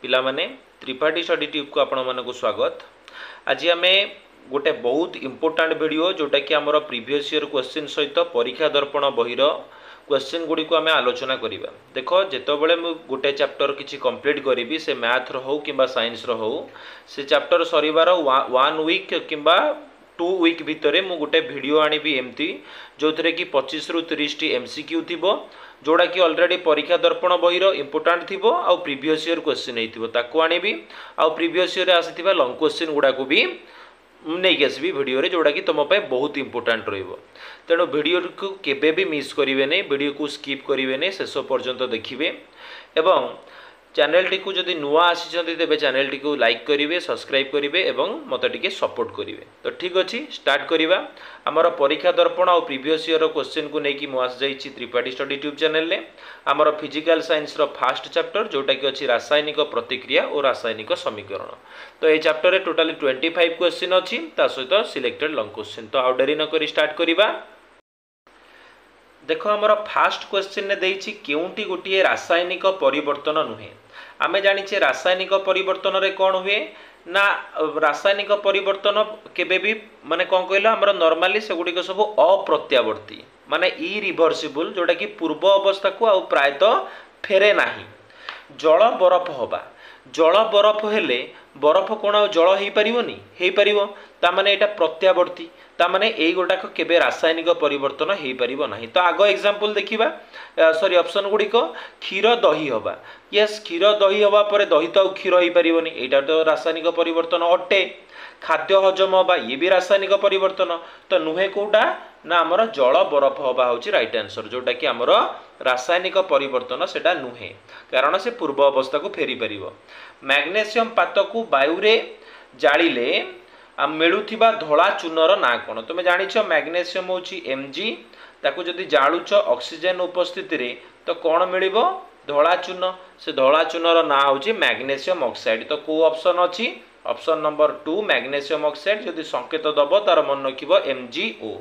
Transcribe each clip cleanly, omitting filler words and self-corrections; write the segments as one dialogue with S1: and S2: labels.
S1: पिला माने Tripathi study tube को आपण मानक स्वागत। आज आम गोटे बहुत इंपोर्टेंट वीडियो जोटा कि आमर प्रीवियस ईयर क्वेश्चन सहित परीक्षा दर्पण बहिर क्वेश्चन गुड़ी को आम आलोचना करिबा। देखो जेतबेले मु गोटे चैप्टर किछि कंप्लीट करिबी से मैथ रो हो किंबा साइंस रो हो से चैप्टर सरीबार 1 वीक किंबा 2 वीक भितर मु गोटे वीडियो आनिबी एमती जो थरे कि 25 रु 30 टी एमसीक्यू थिबो जोड़ा कि ऑलरेडी परीक्षा दर्पण बहिर इंपोर्टेंट थिबो आ प्रीवियस ईयर क्वेश्चन हेतिबो ताको आनिबी आ प्रीवियस ईयर आसीथिबा लॉन्ग क्वेश्चन गुडा को भी नहीं आसबी वीडियो रे जोड़ा कि तुम पे बहुत इंपोर्टेंट रहिबो। तेणु वीडियो को केबे भी मिस करिवे नहीं, वीडियो को स्किप करिवे नहीं, शेष पर्यंत देखिए एवं चैनल टी को जदि नुआ आसी तेबे चैनल टी को लाइक करिवे, सब्सक्राइब करिवे एवं मते टिके सपोर्ट करिवे। तो ठीक अछि स्टार्ट करिवा। हमर परीक्षा दर्पण और प्रीवियस ईयर क्वेश्चन को लेकिन मु आस जाईछि त्रिपाठी स्टडी ट्यूब चैनल रे। हमर physical science row first chapter जोटा कि अछि रासायनिक प्रतिक्रिया और रासायनिक समीकरण। तो ये चैप्टर रे टोटली 25 क्वेश्चन अछि ता सहित सिलेक्टेड लॉन्ग क्वेश्चन। तो आउ देरी न करी स्टार्ट करिवा। देखो हमर फर्स्ट क्वेश्चन ने देइछि केउंटी गोटिए रासायनिक परिवर्तन नुहे। आमे जानिछे रासायनिक परिवर्तन रे कोन हुए ना रासायनिक परिवर्तन केबे भी माने कोन कहलो हमर नॉर्मली से गुडी को सब अप्रत्यावर्ती माने इरिवर्सिबल जोटा कि पूर्व अवस्था को आ प्रायतः फेरे नाही। जल बरफ होबा, जल बरफ हेले बरफ कोन जल हेई परिवोनी, हेई परिवो ता माने एटा प्रत्यावर्ती ता माने एई गोटाक केबे रासायनिक परिवर्तन हेई परिवो नाही। तो आगो एग्जांपल देखिबा सॉरी ऑप्शन गुडी को क्षीर दही होबा। यस क्षीर दही होबा परे दही तो क्षीर हेई परिवोनी, एटा तो रासायनिक परिवर्तन अटे। खाद्य हजम होबा ये भी रासायनिक परिवर्तन। तो नुहे कोटा ना हमर जल बरफ होबा होची राइट आंसर जोटा कि हमर रासायनिक परिवर्तन सेटा नुहे कारण से पूर्व अवस्था को फेरी परिवो। मैग्नेशियम पात को वायु रे जाळिले आ मिलुथिबा धोला चूनर ना कोन। तुमे जानिछ मैग्नेशियम होची Mg ताको जदि जाळुच ऑक्सीजन उपस्थिति रे तो कोन मिलिबो धोला चून। से धोला चूनर ना होची मैग्नेशियम ऑक्साइड। तो को ऑप्शन अछि ऑप्शन नंबर 2 मैग्नेशियम ऑक्साइड। जदि संकेत दबो तार मन रखिबो MgO।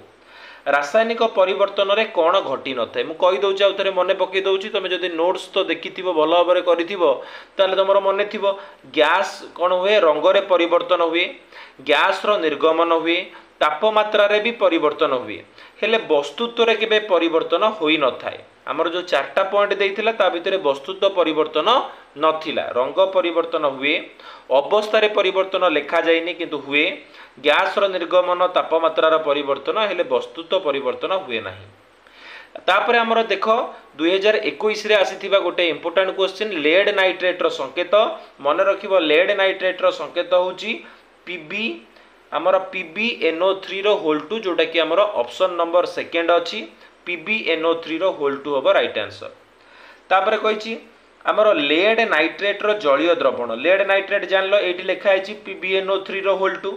S1: रासायनिक परिवर्तन रे कोन घटी न थाए मु कहि दउची आ थरे मने पकई दउची। तमे जदि नोट्स तो देखिथिबो भलो भाबरे करिथिबो ताले तमरो मने थिबो गैस कोन हुए रंग रे परिवर्तन हुए, गैस रो निर्गमन हुए, तापमात्रा रे भी परिवर्तन हुए हेले वस्तुत्व रे केबे परिवर्तन होई न थाए। हमर जो चारटा पॉइंट देइथिला ता भितरे वस्तुत्व परिवर्तन नथिला। रंग परिवर्तन हुए, अवस्था रे परिवर्तन लेखा जाइनी किंतु हुए, गैस रो निर्गमन तापमात्रा रो परिवर्तन हेले वस्तुत्व परिवर्तन हुए नाही। तापरे हमर देखो 2021 रे आसीथिबा गोटे इंपोर्टेंट क्वेश्चन लेड नाइट्रेट रो संकेत मन रखिबो। लेड नाइट्रेट रो संकेत होची Pb हमर PbNO3 रो होल 2 जोटा कि हमर ऑप्शन नंबर सेकंड अछि PbNO3 रो होल 2 होबा राइट आंसर। तापरे कहिची हमर लेड नाइट्रेट रो जलीय द्रवण। लेड नाइट्रेट जानलो एठी लिखा आइची PbNO3 रो होल 2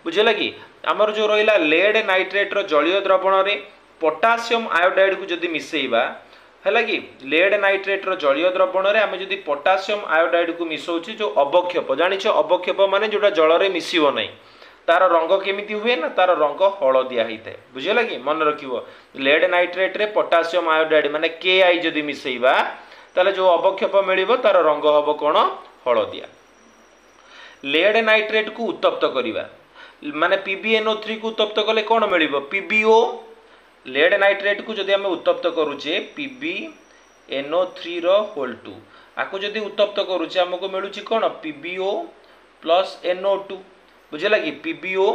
S1: बुझिला कि हमर जो रहिला लेड नाइट्रेट रो जलीय द्रवण रे पोटासियम आयोडाइड को जदि मिसेइबा हैला कि लेड नाइट्रेट रो जलीय द्रवण रे हम जदि पोटासियम आयोडाइड को मिसौची जो अवक्षेप जानिछो अवक्षेप माने जोटा जल रे मिसिबो नै तार रंग केमिति हुए ना तार रंग हलदिया हिते बुझिला कि मन रखिबो। लेड नाइट्रेट रे पोटासियम आयोडाइड माने Ki जदि मिसेइबा ताले जो अवक्षेप मिलिबो तार रंग हबो कोन हलदिया। लेड नाइट्रेट को उत्तप्त करिबा माने PbNO3 को उत्तप्त कले कोन मिलिबो PbO। लेड नाइट्रेट को जदि हम उत्तप्त करूचे PbNO3 रो होल 2 आको जदि उत्तप्त करूचे हमको मिलुची कोन PbO प्लस NO2 बुझिला कि PbO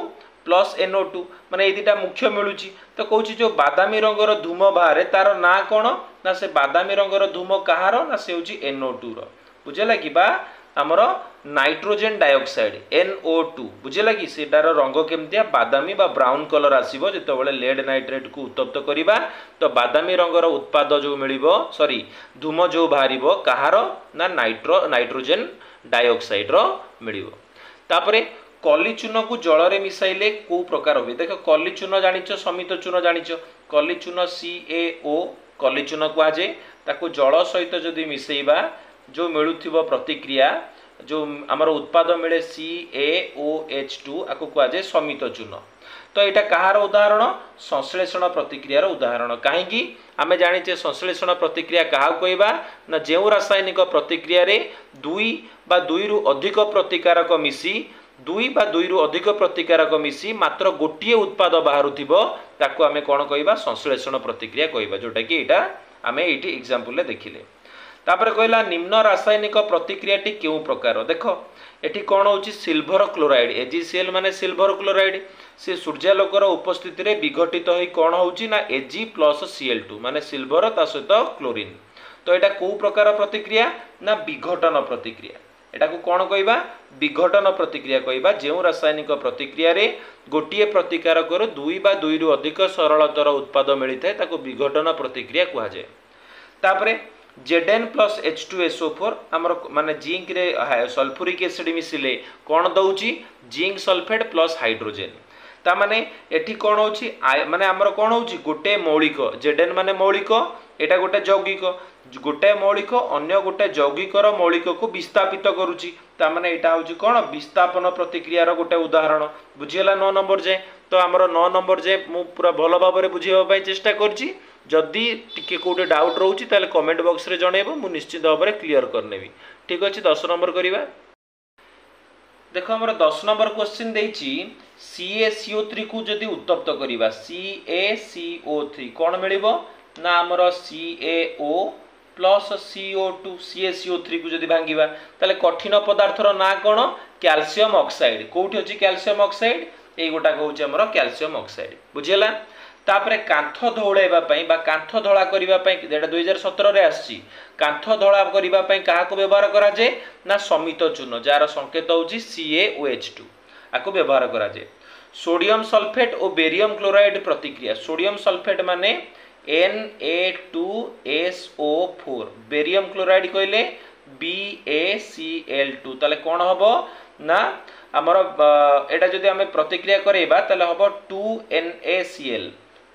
S1: प्लस NO2 माने ए दिटा मुख्य मिलुची। तो कहूची जो बादामी रंगर धूम बाहरे तार ना कोन ना से बादामी रंगर धूम कहारो ना से होची NO2 रो बुझिला कि बा हमर नाइट्रोजन डाइऑक्साइड NO2 बुझिला कि सेटार रंग केमतिया बादामी बा ब्राउन कलर आसीबो जेतबेले लेड नाइट्रेट को उत्तप्त करिबा। तो बादामी रंगर उत्पाद जो मिलिबो सॉरी धूम जो बाहरिबो कहारो ना नाइट्रोजन डाइऑक्साइड रो मिलिबो। तापरे कली चून को जल रे मिसाइले को प्रकार हुए। देखो कली चून जानिछ समित चून जानिछ कली चून CaO कली चून को आजे ताको जल सहित जदि मिसेइबा जो मिलुथिबो प्रतिक्रिया जो हमर उत्पाद मिले CaOH2 आको को आजे समित चून। तो यहाँ कहार उदाहरण संश्लेषण प्रतिक्रियार उदाहरण कहीं आमे जानिचे संश्लेषण प्रतिक्रिया क्या कहवा ना जो रासायनिक प्रतिक्रिया रे दुई बा दुई रु अधिक प्रतिकारक मिसी दुई बा दुई रु अधिक प्रतिकारक मिसी मात्र गोटे उत्पाद बाहरुथिबो ताको आमे कोन कहवा संश्लेषण प्रतिक्रिया कहवा जोटा कि एटा आमे एटी एग्जांपल ले देखिले। तापर कहला निम्न रासायनिक प्रतिक्रियाटी क्यों प्रकार देख एटी कौन होची सिल्वर क्लोराइड एजीसीएल माने सिल्वर क्लोराइड से सूर्यालोकर उपस्थिति रे विघटित होई कौन होची ना Ag प्लस Cl2 माने सिल्वर ता सहित क्लोरीन। तो एटा को प्रकार प्रतिक्रिया ना विघटन प्रतिक्रिया एटा को कौन कहबा विघटन प्रतिक्रिया कहबा जो रासायनिक प्रतिक्रिया रे गोटिए प्रतिकारक दुई बा दुई रु अधिक सरलतर उत्पाद मिलता है ताको विघटन प्रतिक्रिया कहा जाए। तापरे Zn प्लस H2SO4 आमर माने जिंक रे सल्फ्यूरिक एसिड मिसिले कौन दउची जिंक सल्फेट प्लस हाइड्रोजन ता माने एठी कौन होची माने आमर कौन होची गोटे मौलिक Zn माने मौलिक एटा गोटे यौगिक गोटे मौलिक अन्य गोटे यौगिकर मौलिक को विस्थापित करूची ता माने एटा होची कौन विस्थापन प्रतिक्रिया रो गोटे उदाहरण बुझियला 9 नंबर जाए। तो आमर 9 नंबर जाए मु पूरा भल भाव में बुझेबा पई चेष्टा करची जदि टिके कोटे डाउट रोची ताले कमेंट बॉक्स रे जणेबो मु निश्चित भाव में क्लियर करनेबी। ठीक अछि 10 नंबर करिबा। देखो हमर 10 नंबर क्वेश्चन देइची CaCO3 को जदि उत्तप्त करिबा CaCO3 कोन मिलिबो ना हमर CaO प्लस CO2 CaCO3 को जदि भांगिबा ताले कठिन पदार्थर ना कोन कैल्शियम ऑक्साइड कोठी अछि कैल्शियम ऑक्साइड एई गोटा कहउची हमर कैल्शियम ऑक्साइड बुझियला। तापरे कांथ धौळेबा पई बा कांथ धळा करिबा पई जेटा 2017 रे आछि कांथ धळा करिबा पई काहा को व्यवहार करा जे ना समित चूर्ण जार संकेत होची CaOH2 आको व्यवहार करा जे। सोडियम सल्फेट और बेरियम क्लोराइड प्रतिक्रिया सोडियम सल्फेट माने Na2SO4 बेरियम क्लोराइड कहले BaCl2 ताले कोन हबो ना हमर एटा जदि हमें प्रतिक्रिया करेबा ताले हबो 2NaCl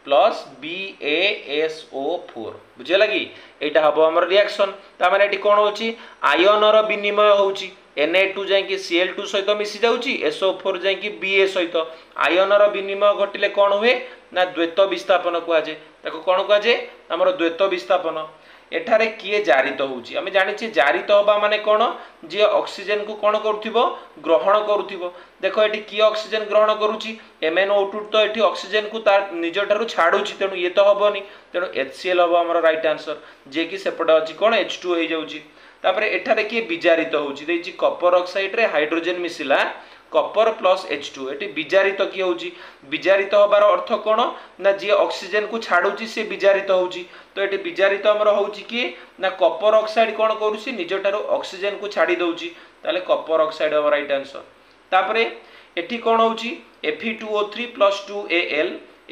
S1: प्लस BaSO4 बुझे लगी एटा हबो हमर रिएक्शन ता माने एटी कोन होची आयन रो विनिमय होची Na2 जाय कि Cl2 सहित मिसी जाउची SO4 जाय कि Ba सहित आयन रो विनिमय घटिले कोन हुए ना द्वैत विस्थापन कुआ जे ताको कोन कुआ जे हमर द्वैत विस्थापन एठारे किए जारित होउची आमे जानिछि जारित होबा माने कोन जे ऑक्सीजन को कोन करूथिबो ग्रहण करूथिबो। देखो एठी की ऑक्सीजन ग्रहण करूची MnO2 तो एठी ऑक्सीजन को तार निजठारु छाडुची तेनु ये तो हबोनी तेनु HCl हबो हमर राइट आंसर जे कि सेपटे अछि कोन H2 होई जाउची। तापरे एठारे की विजारित होउची देछि कॉपर ऑक्साइड रे हाइड्रोजन मिसिला कॉपर प्लस H2 एटी विजारित की होउची विजारित होबार अर्थ कोन ना जे ऑक्सीजन को छाडुची से विजारित होउची तो एटी विजारित हमर होउची कि ना कॉपर ऑक्साइड कोन करूची निजठारु ऑक्सीजन को छाडी दउची ताले कॉपर ऑक्साइड हबो राइट आंसर। तापरे एठी कोन होउची Fe2O3 2Al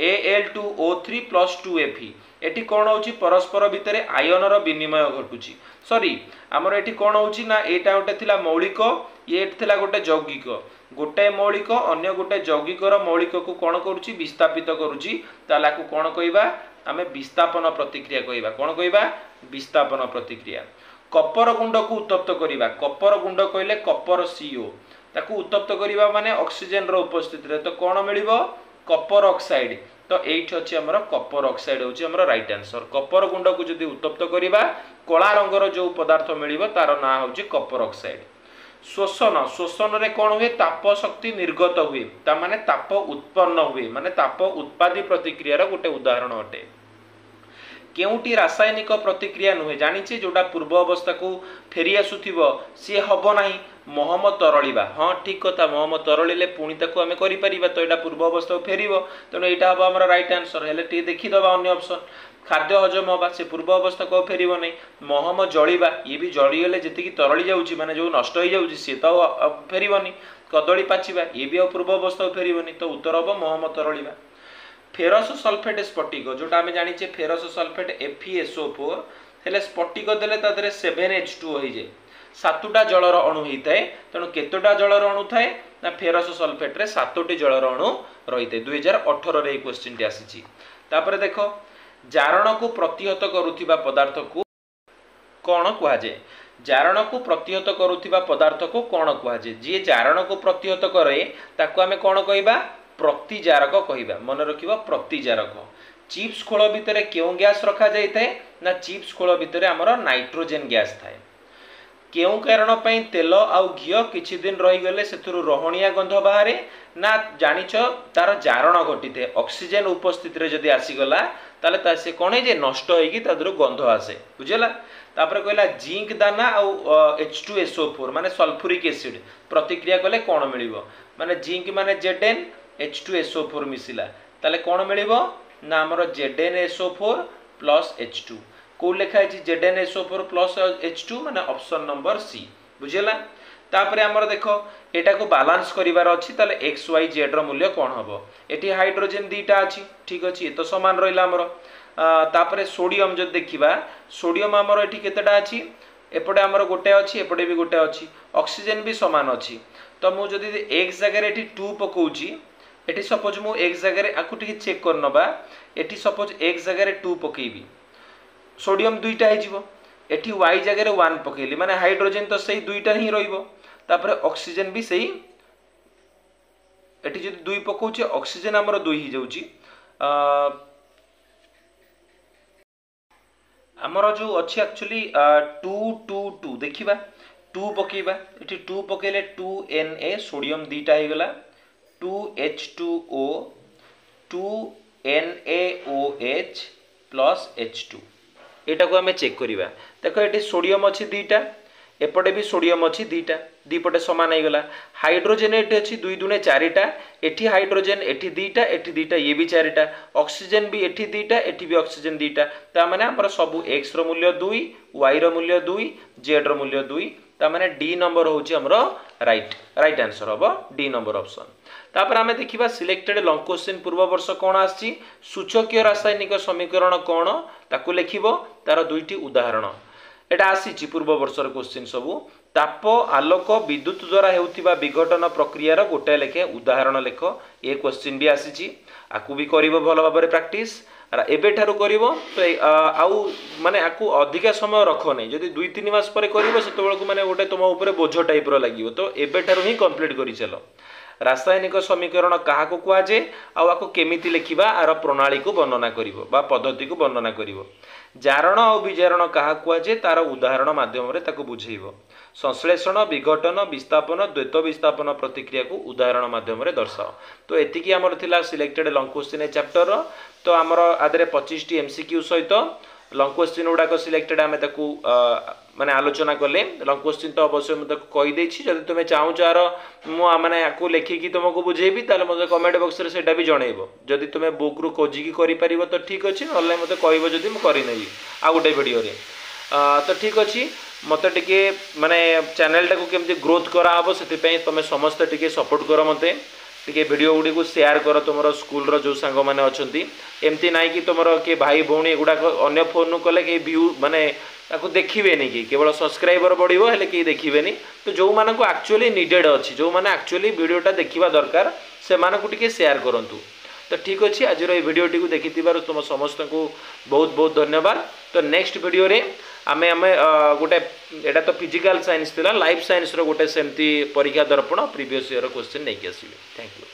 S1: Al2O3 2Fe एठी कोन होउची परस्पर भितरे आयन रो विनिमय घटुची सॉरी हमर एठी कोन होउची ना एटा गोटे थिला मौलिक ये थिला गोटे यौगिक गोटे मौलिक अन्य गोटे यौगिकर मौलिक को कोन करूची विस्थापित करूची ताला को कोन कहबा आमे विस्थापन प्रतिक्रिया कहबा कोन कहबा विस्थापन प्रतिक्रिया। कपर गुंड को उत्तप्त करिबा कपर गुंड कहले कपर CO ताकू उत्तप्त करिबा माने ऑक्सीजन रो उपस्थिति रे तो कोन मिलिबो कपर ऑक्साइड तो एठी अछि हमर कपर ऑक्साइड होछि हमर राइट आंसर। कपर गुंड को जदि उत्तप्त करिबा कला रंगर जो पदार्थ मिलिबो तार ना होछि कपर ऑक्साइड। शोषण शोषण रे कोन हुए ताप शक्ति निर्गत हुए ता माने ताप उत्पन्न हुए माने ताप उत्पादी प्रतिक्रिया रो गोटे उदाहरण अटे। केउटी रासायनिक प्रतिक्रिया नुहे जानिछे जोटा पूर्व अवस्था को फेरी आसुथिबो सी हबो नाही महम तरळिबा हां ठीक कथा महम तरळिले पुणी ताको आमे करि परिबा तो एटा पूर्व अवस्था को फेरिबो तनो एटा हबो हमर राइट आंसर हेले टी देखि दबा अन्य ऑप्शन। खाद्य हजम होबा से पूर्व अवस्था को फेरिबो नै महम जळिबा ये भी जळि गेले जति की तरळि जाउची माने जो नष्ट होई जाउची से तो फेरिबोनी कदळी पाचिबा ये भी पूर्व अवस्था को फेरिबोनी तो उत्तर हबो महम तरळिबा। फेरस सल्फेट स्फटिक जोटा आमे जानिचे फेरस सल्फेट FeSO4 हेले स्फटिक देले तादरे 7H2 होई जे सातुटा जलर अणु होइताय तणु केतोटा जलर अणु थाए ना फेरस सल्फेट रे सातोटी जलर अणु रहिते 2018 रे क्वेश्चन टी आसीची। तापर देखो जारण को प्रतिहत करूथिबा पदार्थ को कोन कुहा जे जारण को प्रतिहत करूथिबा पदार्थ को कोन कुहा जे जे जारण को प्रतिहत करे ताको आमे कोन कहबा प्रतिजारक कहवा मन रखिबा प्रतिजारक चिप्स खोल भितर क्यों गैस रखा जाए ना चिप्स खोल भितर आमर नाइट्रोजेन गैस थाए क्यों कारण पई तेल आउ घिओ किछि दिन रही गले सेथुरु रहणिया गंध बाहरे ना जानिछ तार जारण घटी थे ऑक्सीजन उपस्थित रे जदी आसी गला ताले ता से कोन जे नष्ट होई तादरु गंध आसे बुझला तापर कहला जिंक दाना आउ H2SO4 माने सल्फ्यूरिक एसिड प्रतिक्रिया कले कोन मिलिबो माने जिंक माने Zn H2SO4 मिसिला ताले कोन मिलिबो ना हमर ZnSO4 प्लस H2 को लिखा है ZnSO4 प्लस H2 माने ऑप्शन नंबर सी बुझेला तापरे हमर देखो एटा को बैलेंस करिवार अछि ताले x y z रो मूल्य कोन हबो एठी हाइड्रोजन दीटा अछि ठीक अछि ए तो समान रहिला हमर तापरे सोडियम जो देखिबा सोडियम हमर एठी केतेटा अछि एपटे हमर गोटे अछि एपटे भी गोटे अछि ऑक्सीजन भी समान अछि तो मु जदी x जगह रे एठी 2 पकोउची एठी सपोज मु x जगह रे आकु टिके चेक करनबा एठी सपोज x जगह रे 2 पकेबी सोडियम दुईटा हो एठी y जगह रे 1 पकेली माने हाइड्रोजन तो सही दुईटा ही रहिबो तापर ऑक्सीजन भी सही एठी जदी 2 पकोउचे ऑक्सीजन हमर 2 ही जाउची हमर जो अछि एक्चुअली 2 2 2 देखिबा 2 पकेबा एठी 2 पकेले 2Na सोडियम दीटा हे गला 2H2O 2NaOH प्लस H2 एटा को हमें चेक करिबा देखो एटी सोडियम अछि दीटा एपटे भी सोडियम अछि दीटा दीपटे समान हे गला हाइड्रोजन एटी अछि 2 दुने 4टा एठी हाइड्रोजन एठी दीटा ये भी 4टा ऑक्सीजन भी एठी दीटा एठी भी ऑक्सीजन दीटा ता माने हमर सब x रो मूल्य 2 y रो मूल्य 2 z रो मूल्य 2 ता माने डी नंबर होची हमर राइट आंसर हबो डी नंबर ऑप्शन तापर आमे देखिबा सिलेक्टेड लॉन्ग क्वेश्चन पूर्व वर्ष कोन आछि सूचकीय रासायनिक समीकरण कोन ताकू लिखिबो तार दुईटी उदाहरण एटा आसीची पूर्व वर्षर क्वेश्चन सबु ताप आलोक विद्युत द्वारा हेउथिबा विघटन प्रक्रियार गोटे लेखे उदाहरण लेख ए क्वेश्चन भी आसीची आकू भी करिवो भलो भाबरे प्रैक्टिस एबे ठारू करिवो तो आउ माने आकू अधिक समय रखो नै जदी 2-3 मास परे करिवो सेतो बेलकू माने गोटे तुम ऊपर बोझ टाइप रो लागिवो तो एबे ठारू ही कंप्लीट करि चलो रासायनिक समीकरण क्या कुआजे आको केमिति लिखिबा आर प्रणाली को वर्णना करिवो बा पद्धति को वर्णना करिवो जारण और विजारण क्या कुआजे तार उदाहरण माध्यम रे ताको बुझेइबो संश्लेषण विघटन विस्थापन द्वैत विस्थापन प्रतिक्रिया को उदाहरण माध्यम रे दर्शाओ तो एतिकी हमर थिला सिलेक्टेड लॉन्ग क्वेश्चन ए चैप्टर तो हमर आदरे 25 टी एमसीक्यू सहित लॉन्ग क्वेश्चन गुड़ाक सिलेक्टेड आम माने आलोचना कले लॉन्ग क्वेश्चन तो अवश्य मुझे कही देछि जदि तुमे चाहूछ आर माने आकु लेखिकी तुमको बुझेबी ताले मते कमेंट बॉक्स रे सेटा भी जणैबो जदि तुमे बुक रु खोजिकी करि परिबो तो ठीक अछि नले मते कहबो जदि म करि नै आ गुटे वीडियो रे तो ठीक अछि मते टिके माने चैनल टाको केमति ग्रोथ करा हबो सेति पई तुमे समस्त टिके सपोर्ट करो मते टिके वीडियो गुडी को शेयर करो तुमरो स्कूल रो जो संग माने अछंती एमती नाही कि तुमरो के भाई भौणी गुडा अन्य फोन नु कले के व्यू माने ताको देखिबे नहीं कि केवल सब्सक्राइबर बढ़िबो हेले कि देखिबे नहीं तो जो माने को एक्चुअली नीडेड अछि जो माने एक्चुअली वीडियोटा देखिबा दरकार से माने को टिके शेयर करंतु तो ठीक अछि आज रो वीडियो टी को देखितिबार तुम समस्त को बहुत बहुत धन्यवाद तो नेक्स्ट वीडियो रे आमे गोटे एटा तो फिजिकल साइंस थिला लाइफ साइंस रो गोटे सेमती परीक्षा दर्पण प्रीवियस ईयर क्वेश्चन नै के आसीबे थैंक यू।